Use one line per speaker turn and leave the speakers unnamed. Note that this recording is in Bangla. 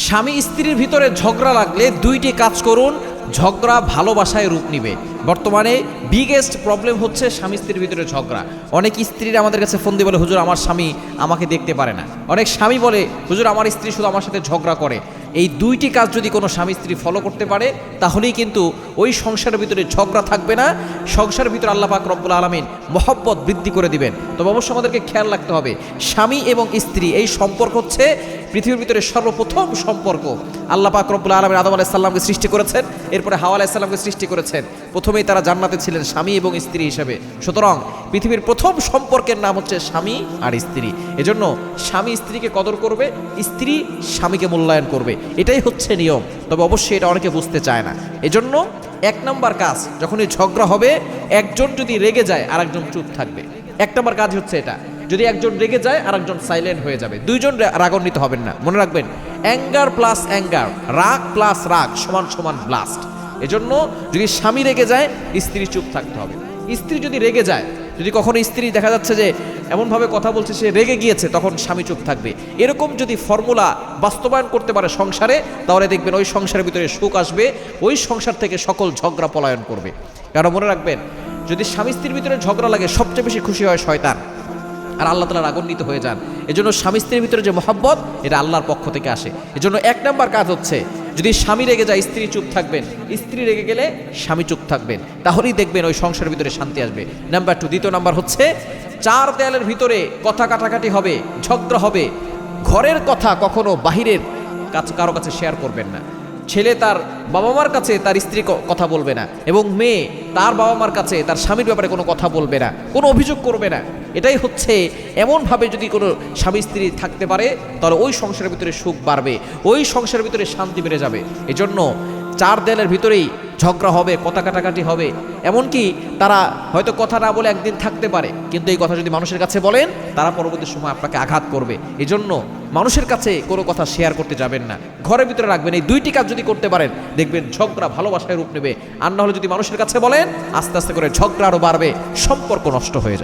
স্বামী স্ত্রীর ভিতরে ঝগড়া লাগলে দুইটি কাজ করুন, ঝগড়া ভালোবাসায় রূপ নিবে। বর্তমানে বিগেস্ট প্রবলেম হচ্ছে স্বামী স্ত্রীর ভিতরে ঝগড়া। অনেক স্ত্রীরা আমাদের কাছে ফোন দিয়ে বলে, হুজুর আমার স্বামী আমাকে দেখতে পারে না। অনেক স্বামী বলে, হুজুর আমার স্ত্রী শুধু আমার সাথে ঝগড়া করে। এই দুইটি কাজ যদি কোনো স্বামী স্ত্রী ফলো করতে পারে, তাহলেই কিন্তু ওই সংসারের ভিতরে ঝগড়া থাকবে না। সংসারের ভিতরে আল্লাহ পাক রব্বুল আলামিন মহব্বত বৃদ্ধি করে দিবেন। তবে অবশ্যই আমাদেরকে খেয়াল রাখতে হবে, স্বামী এবং স্ত্রী এই সম্পর্ক হচ্ছে পৃথিবীর ভিতরে সর্বপ্রথম সম্পর্ক। আল্লাহ পাক রব্বুল আলামিন আদম আলাইহিস সালামকে সৃষ্টি করেছেন, এরপরে হাওয়া আলাইহিস সালামকে সৃষ্টি করেছেন। প্রথমেই তারা জান্নাতে ছিলেন স্বামী এবং স্ত্রী হিসেবে। সুতরাং পৃথিবীর প্রথম সম্পর্কের নাম হচ্ছে স্বামী আর স্ত্রী। এজন্য স্বামী স্ত্রীকে কদর করবে, স্ত্রী স্বামীকে মূল্যায়ন করবে, এটাই হচ্ছে নিয়ম। তবে অবশ্যই এটা অনেকে বুঝতে চায় না। এজন্য এক নম্বর কাজ, যখনই ঝগড়া হবে, একজন যদি রেগে যায় আর একজন চুপ থাকবে। এক নম্বর কাজ হচ্ছে এটা। যদি একজন রেগে যায় আর একজন সাইলেন্ট হয়ে যাবে, দুইজন রাগান্বিত হবেন না। মনে রাখবেন, অ্যাঙ্গার প্লাস অ্যাঙ্গার, রাগ প্লাস রাগ সমান সমান ব্লাস্ট। এজন্য যদি স্বামী রেগে যায়, স্ত্রী চুপ থাকতে হবে। স্ত্রী যদি রেগে যায়, যদি কখনো স্ত্রী দেখা যাচ্ছে যে এমনভাবে কথা বলছে সে রেগে গিয়েছে, তখন স্বামী চুপ থাকবে। এরকম যদি ফর্মুলা বাস্তবায়ন করতে পারে সংসারে, তাহলে দেখবেন ওই সংসারের ভিতরে সুখ আসবে, ওই সংসার থেকে সকল ঝগড়া পলায়ন করবে। কারণ মনে রাখবেন, যদি স্বামী স্ত্রীর ভিতরে ঝগড়া লাগে, সবচেয়ে বেশি খুশি হয় শয়তান, আর আল্লাহ তাআলা রাগান্বিত হয়ে যান। এজন্য স্বামী স্ত্রীর ভিতরে যে মহব্বত, এটা আল্লাহর পক্ষ থেকে আসে। এজন্য এক নাম্বার কাজ হচ্ছে, যদি স্বামী রেগে যায় স্ত্রী চুপ থাকবেন, স্ত্রী রেগে গেলে স্বামী চুপ থাকবেন, তাহলেই দেখবেন ওই সংসারের ভিতরে শান্তি আসবে। নাম্বার 2, দ্বিতীয় নাম্বার হচ্ছে, চার দেয়ালের ভিতরে কথা কাটাকাটি হবে, ঝগড়া হবে, ঘরের কথা কখনো বাহিরের কাছে কারো কাছে শেয়ার করবেন না। ছেলে তার বাবা মার কাছে তার স্ত্রী কথা বলবে না, এবং মেয়ে তার বাবা মার কাছে তার স্বামীর ব্যাপারে কোনো কথা বলবে না, কোনো অভিযোগ করবে না। এটাই হচ্ছে, এমনভাবে যদি কোনো স্বামী স্ত্রী থাকতে পারে, তাহলে ওই সংসারের ভিতরে সুখ বাড়বে, ওই সংসারের ভিতরে শান্তি বেড়ে যাবে। এজন্য চার দেয়ালের ভিতরেই ঝগড়া হবে, কথা কাটাকাটি হবে। এমনকি তারা হয়তো কথা না বলে একদিন থাকতে পারে, কিন্তু এই কথা যদি মানুষের কাছে বলেন, তারা পরবর্তী সময় আপনাকে আঘাত করবে। এজন্য মানুষের কাছে কোনো কথা শেয়ার করতে যাবেন না, ঘরের ভিতরে রাখবেন। এই দুইটি কাজ যদি করতে পারেন, দেখবেন ঝগড়া ভালোবাসায় রূপ নেবে। আর না হলে যদি মানুষের কাছে বলেন, আস্তে আস্তে করে ঝগড়া আরও বাড়বে, সম্পর্ক নষ্ট হয়ে যাবে।